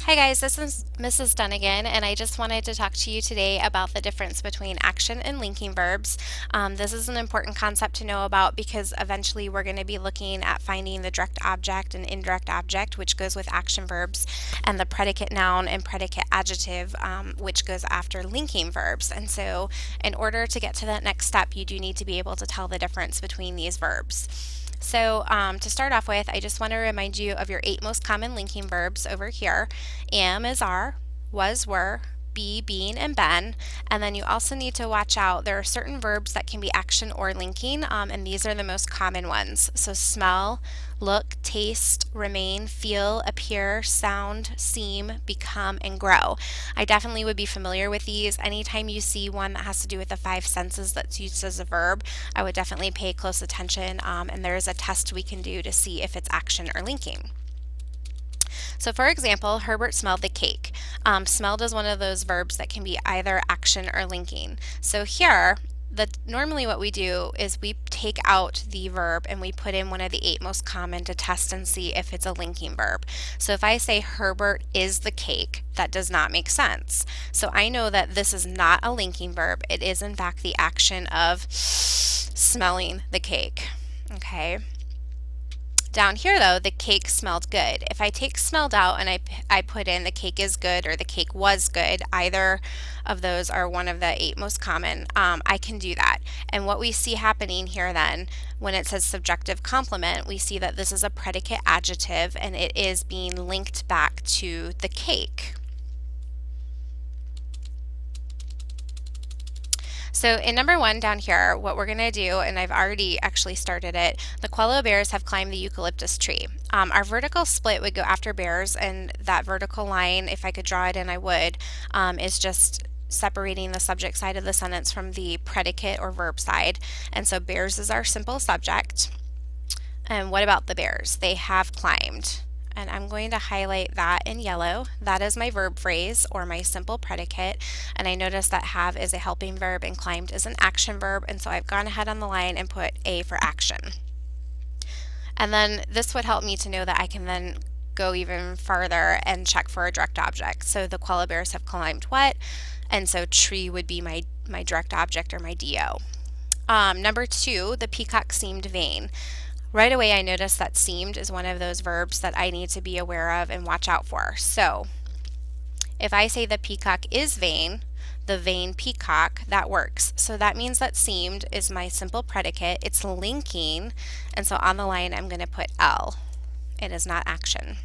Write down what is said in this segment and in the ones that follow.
Hi guys, this is Mrs. Dunnigan, and I just wanted to talk to you today about the difference between action and linking verbs. This is an important concept to know about because eventually we're going to be looking at finding the direct object and indirect object, which goes with action verbs, and the predicate noun and predicate adjective, which goes after linking verbs. And so in order to get to that next step, you do need to be able to tell the difference between these verbs. So to start off with, I just want to remind you of your 8 most common linking verbs over here. Am is are, was were, be being, and been. And then you also need to watch out. There are certain verbs that can be action or linking, and these are the most common ones. So smell, look, taste, remain, feel, appear, sound, seem, become, and grow. I definitely would be familiar with these. Anytime you see one that has to do with the 5 senses that's used as a verb, I would definitely pay close attention, and there is a test we can do to see if it's action or linking. So for example, Herbert smelled the cake. Smelled is one of those verbs that can be either action or linking. So here, normally what we do is we take out the verb and we put in one of the 8 most common to test and see if it's a linking verb. So if I say Herbert is the cake, that does not make sense. So I know that this is not a linking verb. It is in fact the action of smelling the cake. Okay. Down here though, the cake smelled good. If I take smelled out and I put in the cake is good or the cake was good, either of those are one of the 8 most common, I can do that. And what we see happening here then, when it says subjective complement, we see that this is a predicate adjective and it is being linked back to the cake. So in number 1 down here, what we're going to do, and I've already actually started it, the Quello bears have climbed the eucalyptus tree. Our vertical split would go after bears, and that vertical line, if I could draw it and I would, is just separating the subject side of the sentence from the predicate or verb side. And so bears is our simple subject. And what about the bears? They have climbed. And I'm going to highlight that in yellow. That is my verb phrase or my simple predicate. And I notice that have is a helping verb and climbed is an action verb. And so I've gone ahead on the line and put A for action. And then this would help me to know that I can then go even farther and check for a direct object. So the koala bears have climbed what? And so tree would be my direct object or my DO. Number 2, the peacock seemed vain. Right away I noticed that seemed is one of those verbs that I need to be aware of and watch out for. So if I say the peacock is vain, the vain peacock, that works. So that means that seemed is my simple predicate. It's linking, and so on the line I'm going to put L. It is not action.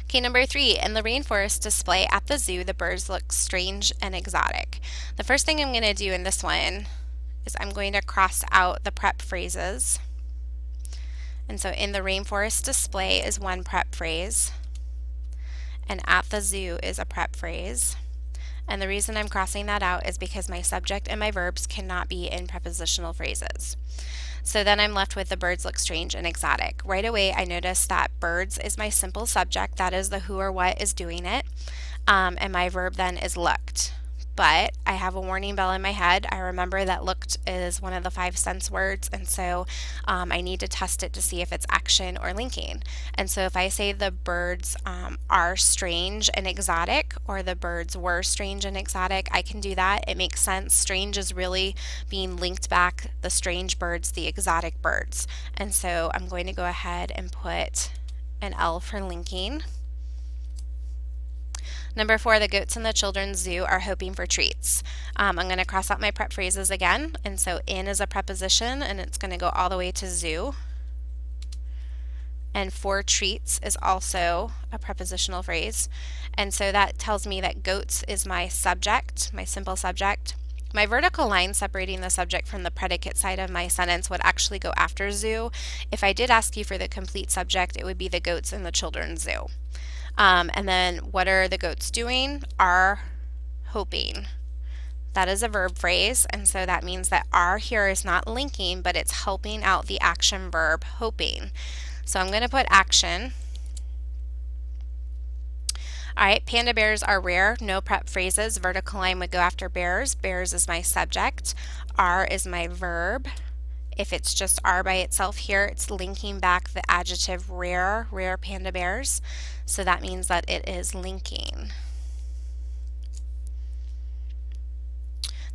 Okay, number 3, in the rainforest display at the zoo, the birds look strange and exotic. The first thing I'm going to do in this one is I'm going to cross out the prep phrases. And so in the rainforest display is one prep phrase, and at the zoo is a prep phrase. And the reason I'm crossing that out is because my subject and my verbs cannot be in prepositional phrases. So then I'm left with the birds look strange and exotic. Right away I notice that birds is my simple subject, that is the who or what is doing it, and my verb then is looked. But I have a warning bell in my head. I remember that looked is one of the 5 sense words, and so I need to test it to see if it's action or linking. And so if I say the birds are strange and exotic, or the birds were strange and exotic, I can do that. It makes sense. Strange is really being linked back, the strange birds, the exotic birds. And so I'm going to go ahead and put an L for linking. Number 4, the goats in the children's zoo are hoping for treats. I'm going to cross out my prep phrases again, and so in is a preposition, and it's going to go all the way to zoo. And for treats is also a prepositional phrase, and so that tells me that goats is my subject, my simple subject. My vertical line separating the subject from the predicate side of my sentence would actually go after zoo. If I did ask you for the complete subject, it would be the goats in the children's zoo. And then what are the goats doing? Are hoping. That is a verb phrase, and so that means that are here is not linking, but it's helping out the action verb hoping. So I'm going to put action. Alright, panda bears are rare, no prep phrases. Vertical line would go after bears. Bears is my subject. Are is my verb. If it's just are by itself here, it's linking back the adjective rare, rare panda bears. So that means that it is linking.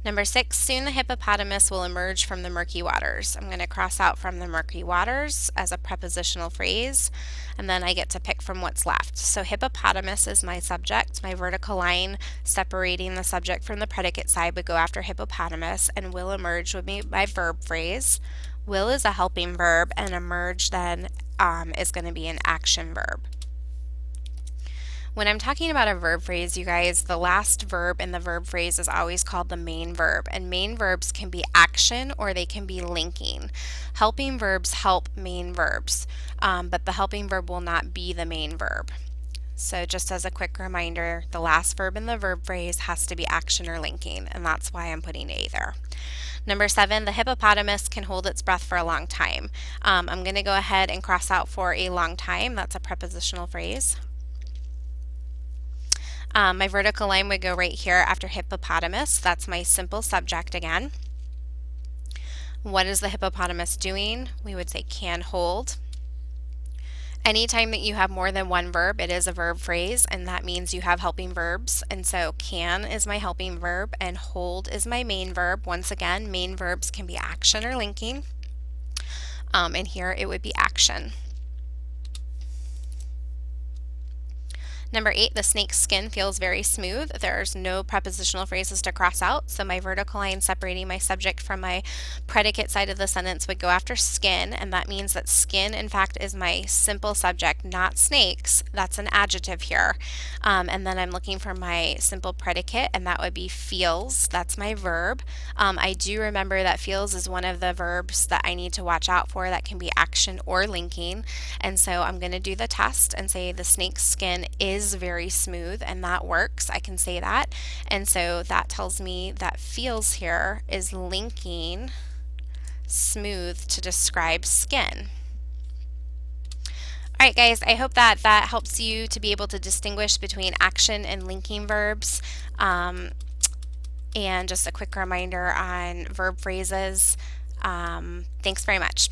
Number 6, soon the hippopotamus will emerge from the murky waters. I'm going to cross out from the murky waters as a prepositional phrase, and then I get to pick from what's left. So hippopotamus is my subject. My vertical line separating the subject from the predicate side would go after hippopotamus, and will emerge would be my verb phrase. Will is a helping verb, and emerge then is going to be an action verb. When I'm talking about a verb phrase, you guys, the last verb in the verb phrase is always called the main verb, and main verbs can be action or they can be linking. Helping verbs help main verbs, but the helping verb will not be the main verb. So just as a quick reminder, the last verb in the verb phrase has to be action or linking, and that's why I'm putting A there. Number 7, the hippopotamus can hold its breath for a long time. I'm going to go ahead and cross out for a long time. That's a prepositional phrase. My vertical line would go right here after hippopotamus. That's my simple subject again. What is the hippopotamus doing? We would say can hold. Anytime that you have more than one verb, it is a verb phrase, and that means you have helping verbs. And so can is my helping verb, and hold is my main verb. Once again, main verbs can be action or linking. And here it would be action. Number 8, the snake's skin feels very smooth. There's no prepositional phrases to cross out, so my vertical line separating my subject from my predicate side of the sentence would go after skin, and that means that skin, in fact, is my simple subject, not snakes. That's an adjective here. And then I'm looking for my simple predicate, and that would be feels. That's my verb. I do remember that feels is one of the verbs that I need to watch out for that can be action or linking, and so I'm going to do the test and say the snake's skin is very smooth, and that works. I can say that, and so that tells me that feels here is linking smooth to describe skin. Alright guys, I hope that helps you to be able to distinguish between action and linking verbs. And just a quick reminder on verb phrases. Thanks very much.